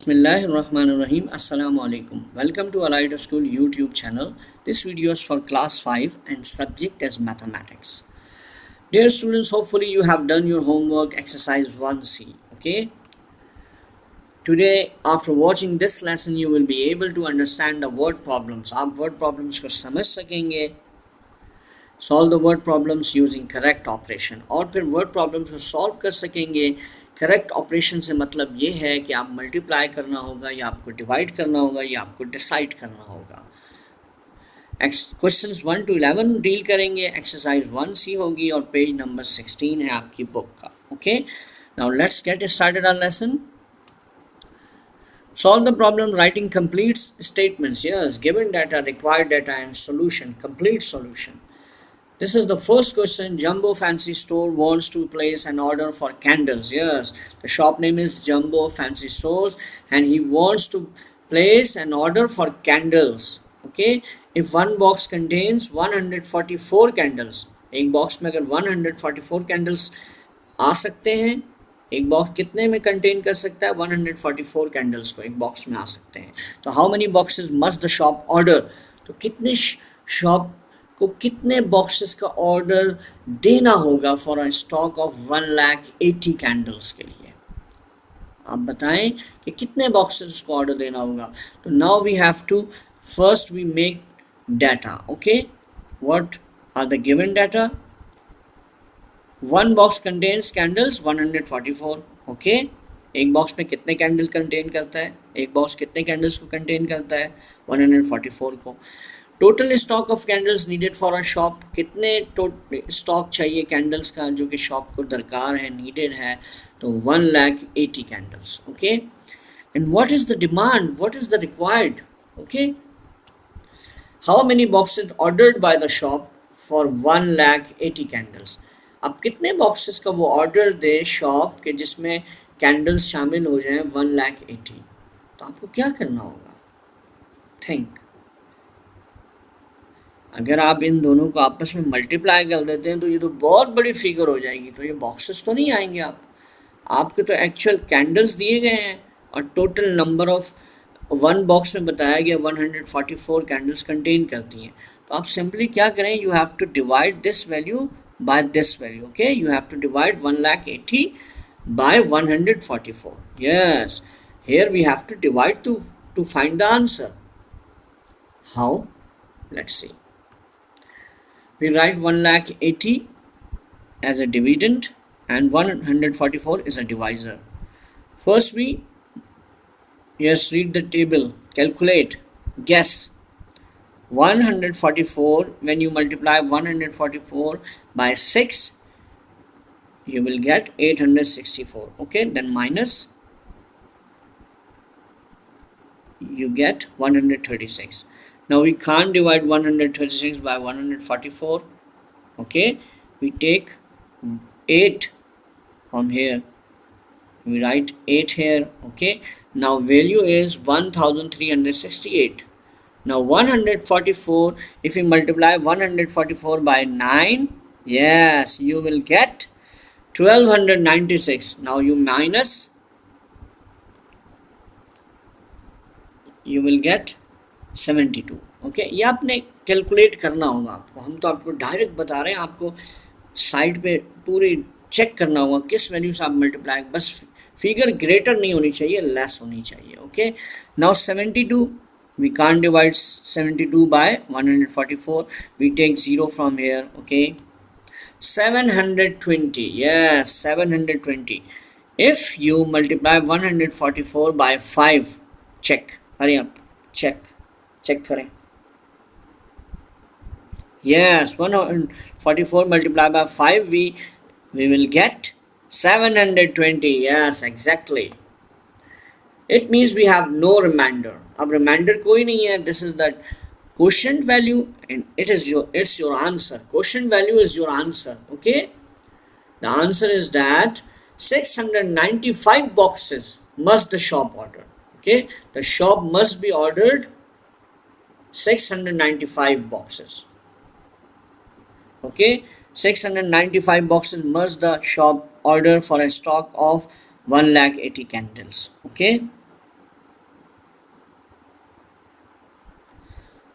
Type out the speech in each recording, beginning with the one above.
Bismillahirrahmanirrahim. Assalamu alaikum. Welcome to Alida School YouTube channel. This video is for class 5 and subject is mathematics. Dear students, hopefully you have done your homework exercise 1C. Okay. Today after watching this lesson you will be able to understand the word problems. आप word problems को समझ सकेंगे. Solve the word problems using correct operation. और फिर word problems को solve कर सकेंगे. Correct operation से मतलब ये है कि आप मल्टीप्लाई करना होगा या आपको डिवाइड करना होगा या आपको डिसाइड करना होगा. क्वेश्चंस 1 to 11 डील करेंगे. एक्सरसाइज 1C होगी और पेज नंबर 16 है आपकी बुक का. Okay, now let's get started our lesson. Solve the problem writing complete statements. Yes, given data, required data and solution. Complete solution. This is the first question. Jumbo Fancy Store wants to place an order for candles. Yes, the shop name is Jumbo Fancy Stores and he wants to place an order for candles. Okay, if one box contains 144 candles, एक बॉक्स में अगर 144 candles आ सकते हैं, एक box कितने में contain कर सकता है? 144 कैंडल्स को एक बॉक्स में आ सकते हैं. तो how many boxes must the shop order? तो कितने शॉप को कितने बॉक्सेस का ऑर्डर देना होगा for a stock of 1,80,000 candles के लिए? आप बताएं कि कितने बॉक्सेस को ऑर्डर देना होगा. तो now we have to first we make data. Okay, what are the given data? One box contains candles 144. Okay, एक बॉक्स में कितने कैंडल कंटेन करता है? एक बॉक्स कितने कैंडल्स को कंटेन करता है? 144 को. Total stock of candles needed for a shop, कितने स्टॉक चाहिए कैंडल्स का जो कि शॉप को दरकार है, नीडेड है? तो 1,80,000 candles. Okay, and what is the demand, what is the required? Okay, how many boxes ordered by the shop for 1,80,000 candles. अब कितने बॉक्सेस का वो ऑर्डर दे शॉप के जिसमें कैंडल्स शामिल हो जाएं 1,80,000. तो आपको क्या करना होगा? थिंक. अगर आप इन दोनों को आपस में मल्टीप्लाई कर देते हैं तो ये तो बहुत बड़ी फिगर हो जाएगी. तो ये बॉक्सेस तो नहीं आएंगे आपके तो एक्चुअल कैंडल्स दिए गए हैं और total number of one box में बताया गया 144 कैंडल्स कंटेन करती हैं. तो आप सिंपली क्या करें, you have to divide this value by this value. Okay, you have to divide 1,80,000 by 144. Yes, here we have to divide to find the answer. How? Let's see. We write 1,80,000 as a dividend and 144 is a divisor. First we read the table, calculate, guess. 144, when you multiply 144 by 6 you will get 864. Okay, then minus you get 136. Now we can't divide 136 by 144. Okay, we take 8 from here, we write 8 here. Okay, now value is 1368. Now 144, if we multiply 144 by 9, yes, you will get 1296. Now you minus, you will get 72. Okay, ये आपने calculate करना होगा आपको. हम तो आपको direct बता रहे हैं, आपको साइड पे पूरी चेक करना होगा किस वैल्यू से आप मल्टीप्लाई. बस फिगर ग्रेटर नहीं होनी चाहिए, लेस होनी चाहिए. Okay, now 72, we can't divide 72 by 144. We take 0 from here. Okay, 720. Yes, 720. If you multiply 144 by 5, check, Hari आप चेक करें. Yes, 144 multiplied by 5 we will get 720. Yes, exactly. It means we have no remainder. अब remainder कोई नहीं है. This is the quotient value and it's your answer. Quotient value is your answer. Okay, the answer is that 695 boxes must the shop order. Okay, the shop must be ordered 695 boxes. Okay, 695 boxes must the shop order for a stock of 1,80,000 candles. Okay,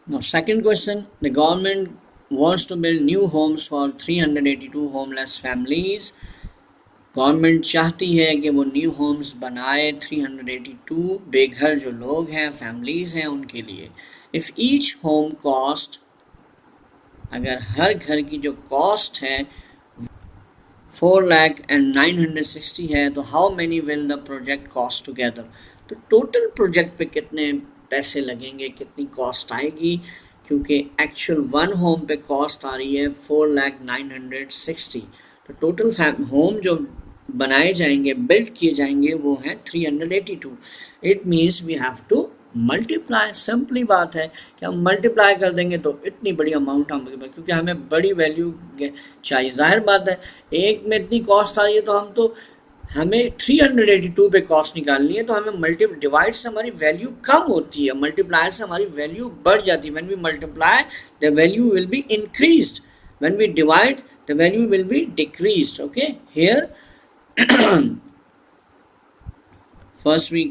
Now, second question, the government wants to build new homes for 382 homeless families. Government चाहती है कि वो new Holmes बनाए 382 बेघर जो लोग हैं, families हैं, उनके लिए. इफ़ ईच होम कॉस्ट, अगर हर घर की जो कॉस्ट है 4,09,60 है, तो how many will the project cost together. तो टोटल प्रोजेक्ट पे कितने पैसे लगेंगे, कितनी कॉस्ट आएगी, क्योंकि एक्चुअल वन होम पे कॉस्ट आ रही है 4,09,60. तो टोटल होम जो बनाए जाएंगे, बिल्ड किए जाएंगे, वो हैं 382. It means we have to multiply. Simply बात है कि हम मल्टीप्लाई कर देंगे तो इतनी बड़ी अमाउंट हम, क्योंकि हमें बड़ी वैल्यू चाहिए. जाहिर बात है, एक में इतनी कॉस्ट आ रही है तो हमें 382 पे कॉस्ट निकालनी है, तो हमें डिवाइड से हमारी वैल्यू कम होती है, मल्टीप्लाई से हमारी वैल्यू बढ़ जाती है. When we multiply the value will be increased, when we divide the value will be decreased. Okay, here first we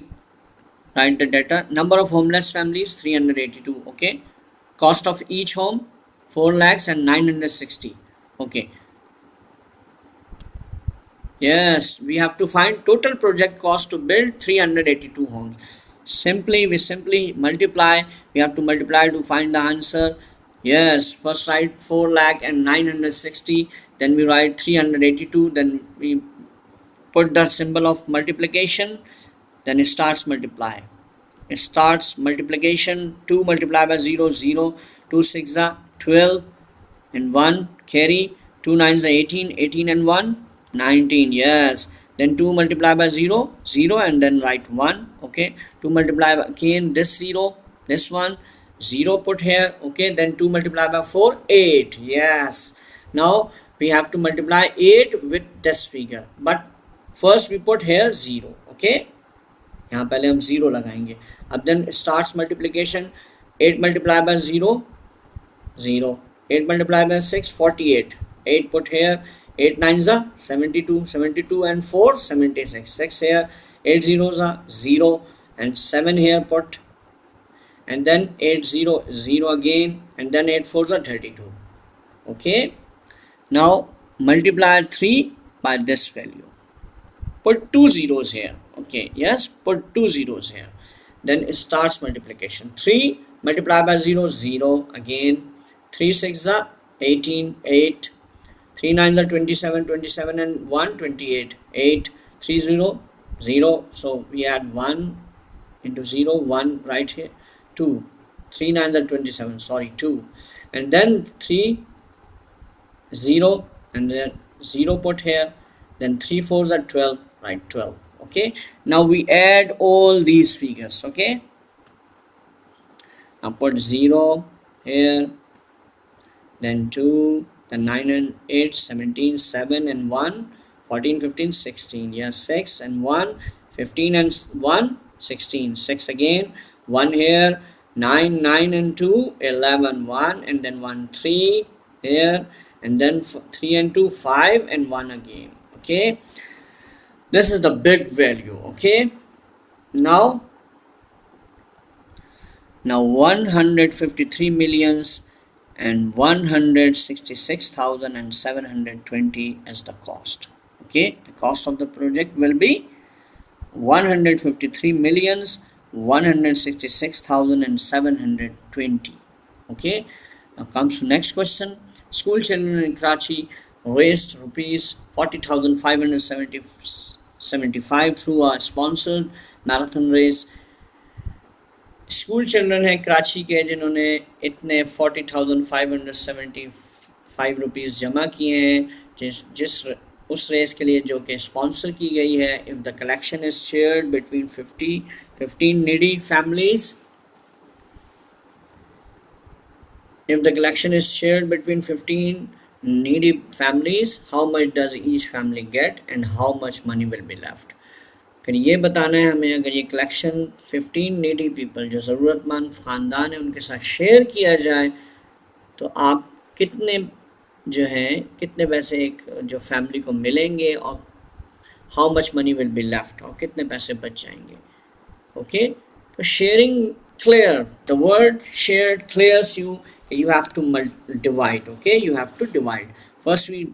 write the data. Number of homeless families 382. Okay, cost of each home 4,09,60. Okay, yes, we have to find total project cost to build 382 homes. We simply multiply. We have to multiply to find the answer. Yes, first write 4,09,60, then we write 382, then we put the symbol of multiplication, then it starts multiply. It starts multiplication. 2 multiplied by 0, 0. 2 6 are 12 and 1 carry. 2 9s are 18, 18 and 1 19. Yes, then 2 multiplied by 0, 0, and then write 1. Okay, 2 multiplied by again this 0, this one 0 put here. Okay, then 2 multiplied by 4, 8. Yes, now we have to multiply 8 with this figure, but first we put here 0. Okay, यहाँ पहले हम 0 लगाएंगे. अब then starts multiplication. 8 multiplied by 0, 0. 8 multiplied by 6, 48. 8 put here. 8 9s are 72, 72 and 4, 76. 6 here. 8 zeros are 0 and 7 here put, and then 8 0 0 again, and then 8 4s are 32. Okay, now multiply 3 by this value. Put 2 zeros here. Okay, yes, put 2 zeros here. Then it starts multiplication. 3 multiplied by 0, 0 again. 3 6 are 18, 8. 3 9 are 27, 27 and 1, 28. 8 3 0, 0. So we add 1 into 0, 1 right here. 2 3 9 are 27, sorry, 2. And then 3 0 and then 0 put here. Then 3 4s are 12, right, 12. Okay, now we add all these figures. Okay, now put 0 here, then 2, then 9 and 8, 17, 7 and 1, 14 15 16. Yes, 6 and 1, 15 and 1, 16. 6 again, 1 here, 9 9 and 2, 11, 1 and then 1 3 here, and then 3 and 2, 5 and 1 again. Okay, this is the big value. Okay, now 153 millions and 166,720 as the cost. Okay, the cost of the project will be 153 millions 166,720. Okay, now comes to next question. School children in Karachi raised rupees 40,575 through a sponsored marathon race. School children हैं कराची के जिन्होंने इतने 40,575 rupees जमा किए हैं जिस उस race के लिए जो कि स्पॉन्सर की गई है. If the collection is shared between 15 needy families, if the collection is shared between 15 needy families, how much does each family get and how much money will be left. फिर ये बताना है हमें, अगर ये कलेक्शन 15 नीडी पीपल जो ज़रूरतमंद ख़ानदान है उनके साथ शेयर किया जाए तो आप कितने जो हैं कितने पैसे एक जो फैमिली को मिलेंगे और how much money will be left और कितने पैसे बच जाएंगे. ओके, तो sharing clear. The word shared clears you. You have to divide. Okay, you have to divide. First we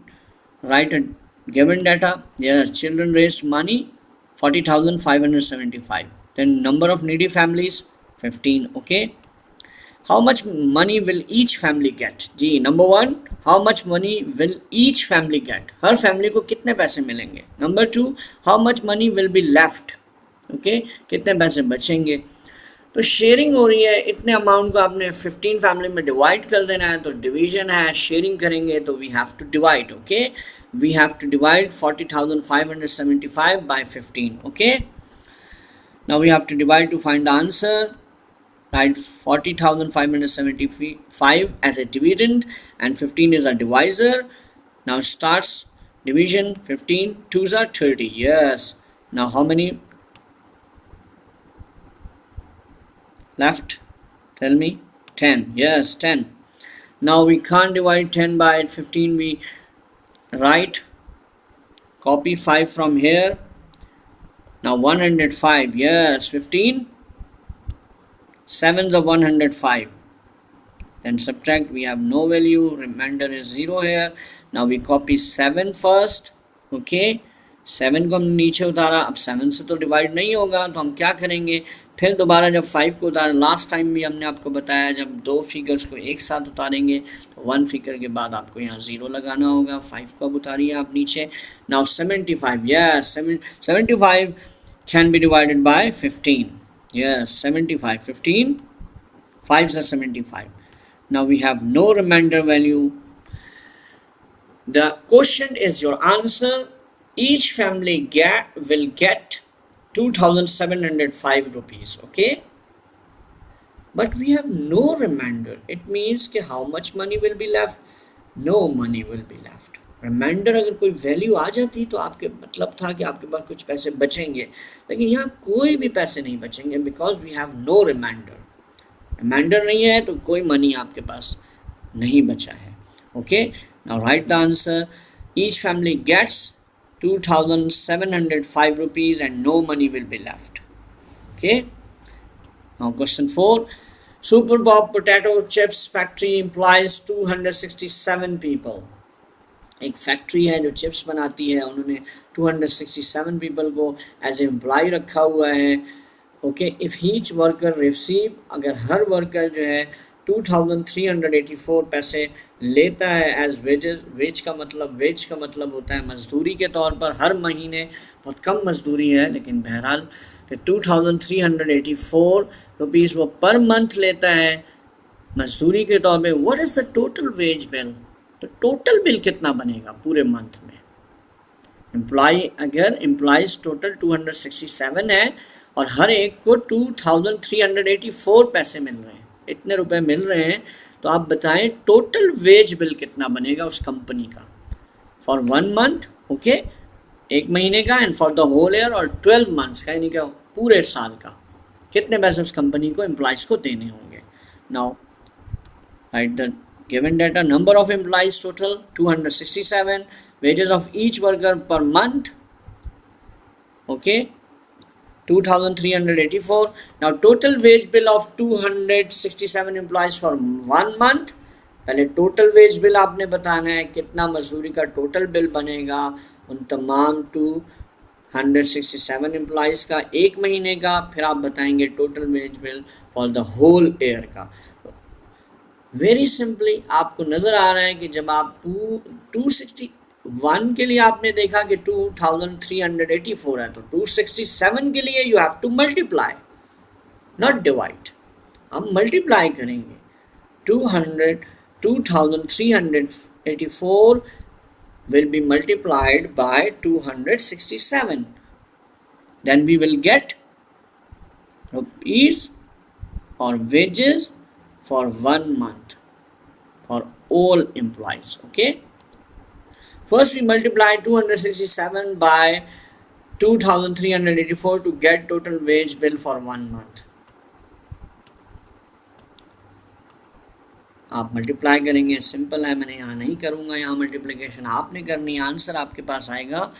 write a given data. Yes, children raised money 40,575. Then number of needy families 15. Okay, how much money will each family get? जी number one, how much money will each family get? हर family को कितने पैसे मिलेंगे? Number two, how much money will be left? Okay, कितने पैसे बचेंगे? तो शेयरिंग हो रही है, इतने अमाउंट को आपने 15 फैमिली में डिवाइड कर देना है, तो डिवीजन है, शेयरिंग करेंगे तो we have to divide. Okay, we have to divide 40,575 by 15. Okay, now we have to divide to find the answer. Write 40,575 as a dividend and 15 is a divisor. Now starts division. 15 2s are 30. Yes. Now how many left? Tell me. 10. Yes, 10. Now we can't divide 10 by 15. We write, copy 5 from here. Now 105. Yes, 15 sevens of 105. Then subtract. We have no value. Remainder is 0 here. Now we copy 7 first. Okay, 7 को हम नीचे उतारा. अब 7 से तो divide नहीं होगा, तो हम क्या करेंगे, फिर दोबारा जब 5 को उतारा, लास्ट टाइम भी हमने आपको बताया जब दो फिगर्स को एक साथ उतारेंगे तो 1 फिगर के बाद आपको यहाँ 0 लगाना होगा. 5 को अब उतारिए आप नीचे. Now 75. Yes, 75 can be divided by 15. Yes, 75. 15 5s are 75. Now we have no remainder value. The question is your answer. Each family will get 2,705 rupees. Okay, but we have no remainder. It means कि how much money will be left? No money will be left. Remainder अगर कोई value आ जाती तो आपके मतलब था कि आपके पास कुछ पैसे बचेंगे, लेकिन यहाँ कोई भी पैसे नहीं बचेंगे because we have no remainder. Remainder नहीं है तो कोई मनी आपके पास नहीं बचा है. Okay, now write the answer. Each family gets 2,705 rupees and no money will be left. Okay, now question 4. Super Bob potato chips factory employs 267 people. एक factory है जो चिप्स बनाती है, उन्होंने 267 पीपल को एज एम्प्लॉय रखा हुआ है. Okay, if each worker receive, अगर हर वर्कर जो है 2,384 पैसे लेता है एज वेजेस. वेज का मतलब होता है मजदूरी के तौर पर. हर महीने बहुत कम मजदूरी है, लेकिन बहरहाल 2,384 रुपीज़ वो पर मंथ लेता है मजदूरी के तौर पे. What is the total wage bill? तो टोटल बिल कितना बनेगा पूरे मंथ में? अगर एम्प्लॉयज़ टोटल 267 है और हर एक को 2,384 पैसे मिल रहे हैं, इतने रुपए मिल रहे हैं, तो आप बताएं टोटल वेज बिल कितना बनेगा उस कंपनी का फॉर 1 मंथ. ओके, एक महीने का, and for the whole year, और 12 मंथ्स का, यानी कि पूरे साल का कितने पैसे उस कंपनी को एम्प्लॉयज़ को देने होंगे. Now write the given data. Number of employees total 267. Wages of each worker per month, okay, 2,384. Now total wage bill of 267 employees for 1 month. पहले टोटल वेज बिल आपने बताना है, कितना मजदूरी का टोटल बिल बनेगा उन तमाम 267 एम्प्लॉयज़ का एक महीने का. फिर आप बताएंगे total wage bill for the whole year का. वेरी सिंपली आपको नज़र आ रहा है कि जब आप 261 के लिए आपने देखा कि 2,384 है, तो 267 के लिए you have to multiply, not divide. हम मल्टीप्लाई करेंगे. 2,384 will be multiplied by 267. Then we will get rupees or wages for 1 month for all employees. Okay, first we multiply 267 by 2,384 to get total wage bill for 1 month. आप multiply करेंगे, simple है, मैंने यहाँ नहीं करूँगा, यहाँ multiplication आपने करनी है. आंसर आपके पास आएगा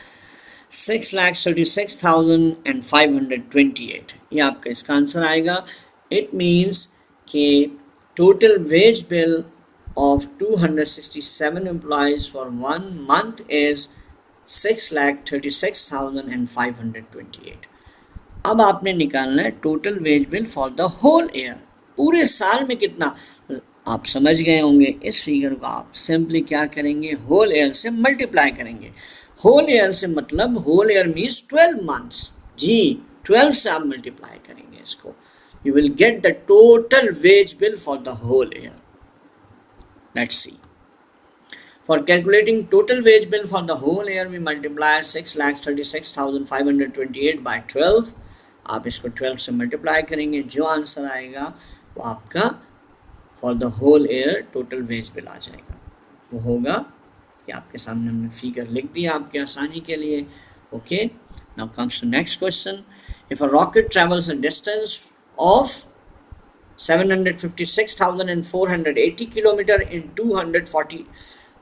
6,36,528. ये आपका इसका आंसर आएगा. It means कि total wage bill of 267 employees for 1 month is 6,36,528. अब आपने निकालना है total wage bill for the whole year, पूरे साल में कितना। आप समझ गए होंगे इस फिगर को आप सिंपली क्या करेंगे, होल ईयर से मल्टीप्लाई करेंगे। होल ईयर से मतलब होल ईयर मीन्स 12 मंथ्स, जी 12 से आप मल्टीप्लाई करेंगे इसको, you will get the total wage bill for the whole year. Let's see. For calculating total wage bill for the whole year, we multiply 6,36,528 by 12. आप इसको 12 से multiply करेंगे, जो answer आएगा वो आपका for the whole year total wage bill आ जाएगा। वो होगा, ये आपके सामने हमने फिगर लिख दिया आपके आसानी के लिए। Okay, now comes to next question. If a rocket travels a distance of 756,480 kilometer in 240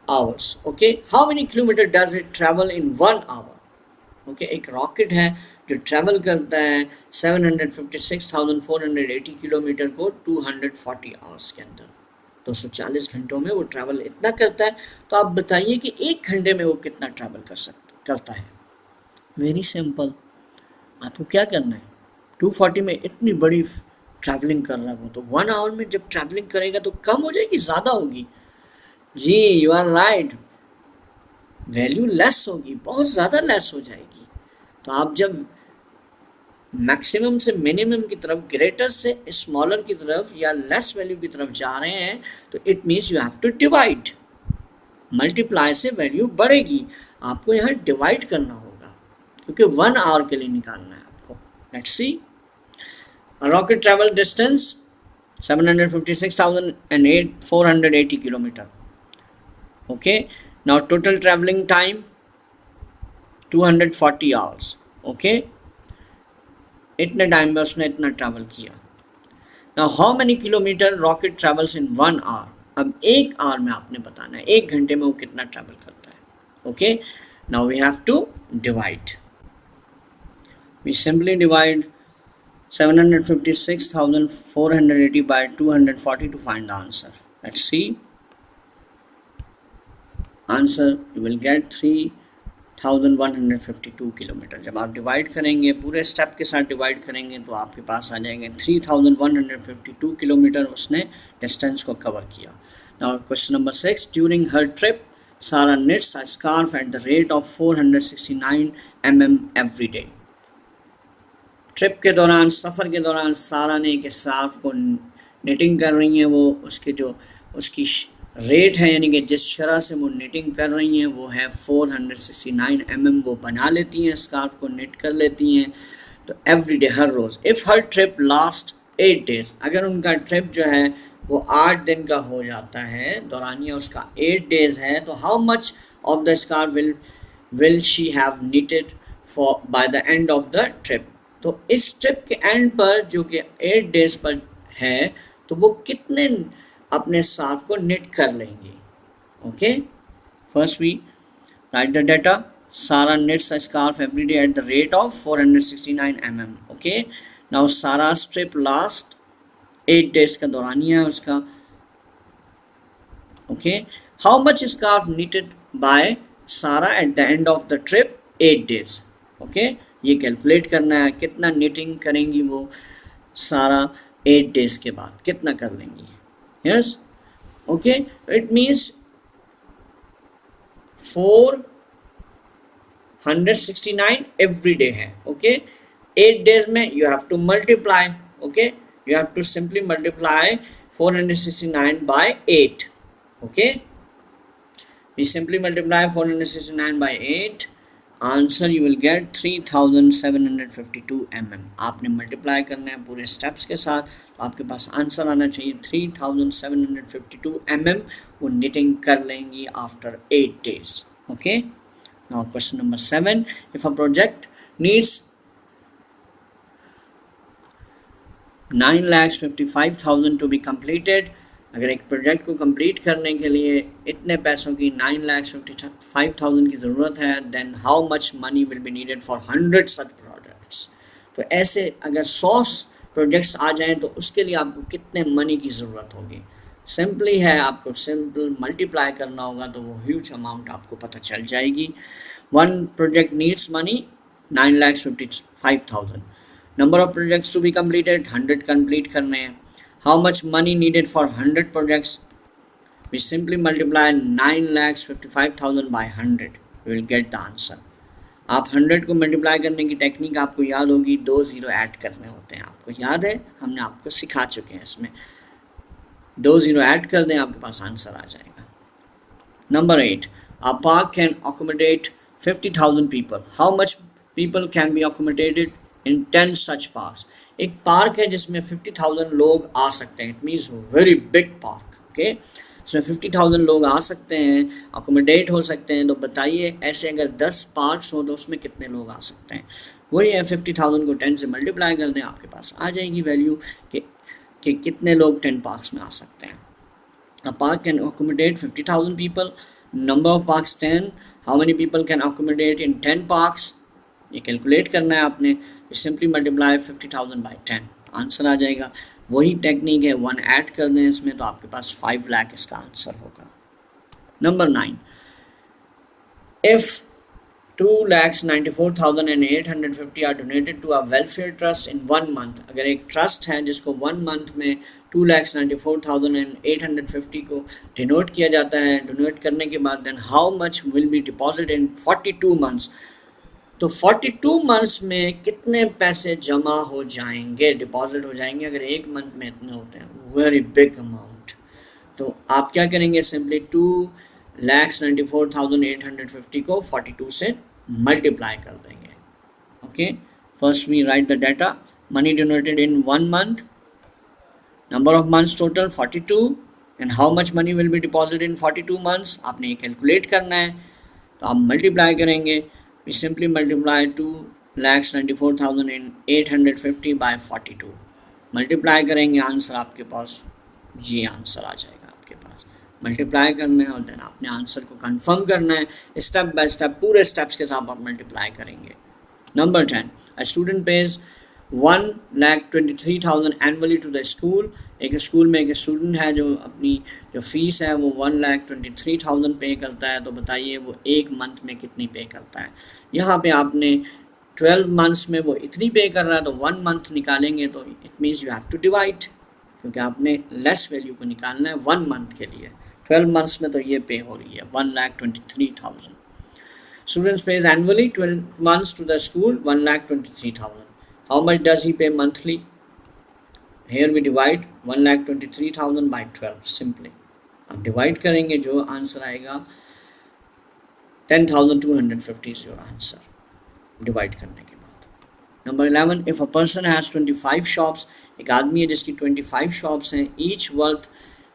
hours. Okay, how many kilometer does it travel in 1 hour? Okay, एक रॉकेट है जो ट्रैवल करता है 756,480 किलोमीटर को 240 आवर्स के अंदर, 240 घंटों में वो ट्रैवल इतना करता है। तो आप बताइए कि एक घंटे में वो कितना ट्रैवल करता है। वेरी सिंपल, आपको क्या करना है, 240 में इतनी बड़ी ट्रैवलिंग कर रहा है वो, तो 1 आवर में जब ट्रैवलिंग करेगा तो कम हो जाएगी, ज़्यादा होगी। जी you are right, value less होगी, बहुत ज़्यादा लेस हो जाएगी। तो आप जब मैक्सिमम से मिनिमम की तरफ, ग्रेटर से स्मॉलर की तरफ या लेस वैल्यू की तरफ जा रहे हैं तो it means you have to divide. Multiply से वैल्यू बढ़ेगी, आपको यहाँ डिवाइड करना होगा क्योंकि 1 आवर के लिए निकालना है आपको। Let's see, a rocket travel distance 756,480 kilometer. Okay, now total traveling time 240 hours. Okay, इतने टाइम में उसने इतना ट्रैवल किया। Now how many kilometer rocket travels in 1 hour? अब 1 आवर में आपने बताना है, 1 घंटे में वो कितना ट्रैवल करता है। Okay, now we have to divide. We simply divide 756,480 by 240 to find the answer. Let's see. Answer you will get 3,152 kilometre. जब आप डिवाइड करेंगे, पूरे स्टेप के साथ डिवाइड करेंगे तो आपके पास आ जाएंगे 3,152 किलोमीटर उसने डिस्टेंस को कवर किया। Now question number 6. During her trip, Sarah knits a scarf at the rate of 469 mm every day. Trip के दौरान, सफ़र के दौरान सारा ने एक स्कार्फ को निटिंग कर रही हैं, वो उसके जो उसकी रेट है यानी कि जिस शरह से वो निटिंग कर रही हैं वो है 469 mm, वो बना लेती हैं, स्कार्फ को निट कर लेती हैं। तो एवरी डे, हर रोज़। इफ़ हर ट्रिप लास्ट 8 days, अगर उनका ट्रिप जो है वो 8 दिन का हो जाता है, दौरानिया उसका 8 days है, तो how much of the scarf will she have knitted for by the end of the trip. तो इस ट्रिप के एंड पर जो कि 8 days पर है, तो वो कितने अपने स्कार्फ को निट कर लेंगे। Okay, first we write the data. Sara knits a scarf every day at the rate of 469 mm. Okay, now Sara trip last 8 days का दौरानिया है उसका। Okay, how much scarf knitted by Sara at the end of the trip 8 days. Okay, ये calculate करना है कितना knitting करेंगी वो सारा 8 days के बाद, कितना कर लेंगी। Yes, okay, it means 469 every day है। ओके, 8 days में you have to multiply. Okay, you have to simply multiply 469 by 8. Okay, we simply multiply 469 by 8. Answer you will get 3,752 mm। आपने मल्टीप्लाई करना है पूरे स्टेप्स के साथ, तो आपके पास आंसर आना चाहिए 3,752 mm। वो निटिंग कर लेंगी after 8 days। Okay, now question number 7. If a project needs 9,55,000 to be completed, अगर एक प्रोजेक्ट को कंप्लीट करने के लिए इतने पैसों की 9,55,000 की ज़रूरत है, then how much money will be needed for 100 such projects. तो ऐसे अगर 100 प्रोजेक्ट्स आ जाएं तो उसके लिए आपको कितने मनी की ज़रूरत होगी। सिंपली है, आपको सिंपल मल्टीप्लाई करना होगा तो वो ह्यूज अमाउंट आपको पता चल जाएगी। One project needs money 9,55,000। Number of projects to be completed 100 complete करने हैं। How much money needed for 100 projects, we simply multiply 9,55,000 by 100, we will get the answer। आप 100 को मल्टीप्लाई करने की टेक्निक आपको याद होगी, 2 ज़ीरो ऐड करने होते हैं, आपको याद है, हमने आपको सिखा चुके हैं। इसमें 2 ज़ीरो ऐड कर दें, आपके पास आंसर आ जाएगा। Number 8, a park can accommodate 50,000 people, how much people can be accommodated in 10 such parks। एक पार्क है जिसमें 50,000 लोग आ सकते हैं, it means very big park, okay. इसमें 50,000 लोग आ सकते हैं, अकोमोडेट हो सकते हैं। तो बताइए ऐसे अगर 10 पार्क्स हो तो उसमें कितने लोग आ सकते हैं। वही है, 50,000 को 10 से मल्टीप्लाई कर दें, आपके पास आ जाएगी वैल्यू कि कितने लोग 10 पार्क्स में आ सकते हैं। A park can accommodate 50,000 people, number of parks 10, how many people can accommodate in 10 parks, ये कैलकुलेट करना है आपने। सिंपली मल्टीप्लाई 50,000 बाई 10, आंसर आ जाएगा। वही टेक्निक है, 1 ऐड कर दें इसमें तो आपके पास 5 लाख इसका आंसर होगा। Number 9, if 2,94,850 are donated to a welfare trust in 1 month. अगर एक ट्रस्ट है जिसको 1 मंथ में 2,94,850 को डिनोट किया जाता है, डोनेट करने के बाद then how much will be deposit in 42 months. तो 42 मंथ्स में कितने पैसे जमा हो जाएंगे, डिपॉजिट हो जाएंगे। अगर एक मंथ में इतने होते हैं, वेरी बिग अमाउंट। तो आप क्या करेंगे, सिंपली 2,94,850 को 42 से मल्टीप्लाई कर देंगे, okay. First we write the data, money donated in 1 month, number of months total 42 and how much money will be deposit in 42 months. आपने ये कैलकुलेट करना है, तो आप मल्टीप्लाई करेंगे। We simply multiply 2,94,850 by 42, multiply करेंगे, आंसर आपके पास ये आंसर आ जाएगा। आपके पास मल्टीप्लाई करना है और देन आपने आंसर को कंफर्म करना है, स्टेप बाय स्टेप पूरे स्टेप्स के साथ आप मल्टीप्लाई करेंगे। Number 10, a student pays 1,23,000 annually to the school. एक स्कूल में एक स्टूडेंट है जो अपनी जो फीस है वो 1,23,000 पे करता है। तो बताइए वो एक मंथ में कितनी पे करता है। यहाँ पे आपने 12 मंथ्स में वो इतनी पे कर रहा है, तो 1 मंथ निकालेंगे तो it means you have to divide, क्योंकि आपने लेस वैल्यू को निकालना है 1 मंथ के लिए। 12 मंथ्स में तो ये पे हो रही है 1,23,000। Students pays annually 12 months to the school 1,23,000. How much does he pay monthly? Here we divide 1,23,000 by 12 simply. अब डिवाइड करेंगे, जो आंसर आएगा 10,250 is your answer डिवाइड करने के बाद। Number 11, if a person has 25 shops, एक आदमी है जिसकी 25 शॉप्स हैं, each worth,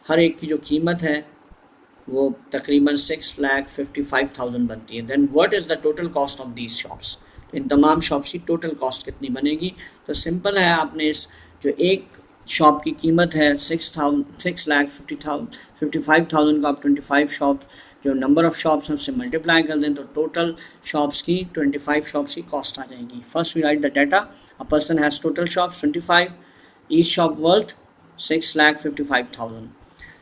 हर एक की जो कीमत है वो तकरीबन 6,55,000 बनती है। Then what is the total cost of these shops. तो इन तमाम शॉप्स की टोटल कॉस्ट कितनी बनेगी। तो सिंपल है, आपने इस जो एक शॉप की कीमत है 6,55,000 को आप 25 शॉप जो नंबर ऑफ शॉप्स हैं उससे मल्टीप्लाई कर दें तो टोटल शॉप्स की 25 शॉप्स की कॉस्ट आ जाएगी। First we write the data, a person has total shops 25, each shop worth 6,55,000।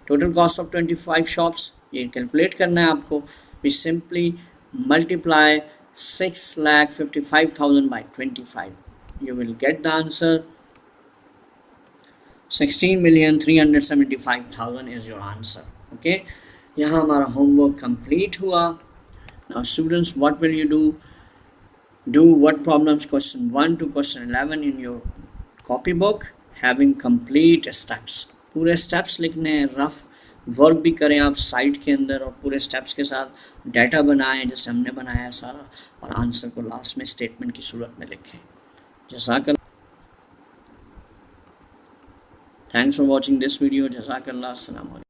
Total cost of 25 shops ये कैलकुलेट करना है आपको। We simply multiply 6,55,000 by 25, you will get the answer 16,375,000 is your answer, okay. यहाँ हमारा homework complete हुआ। Now students, what will you do what problems question 1 to question 11 in your copy book having complete steps। पूरे steps लिखने हैं, rough work भी करें आप site के अंदर और पूरे स्टेप्स के साथ डाटा बनाएं जैसे हमने बनाया है सारा, और आंसर को लास्ट में स्टेटमेंट की सूरत में लिखें। जज़ाकल्लाह, thanks for watching this video. जज़ाकल्लाह, अस्सलाम वालेकुम।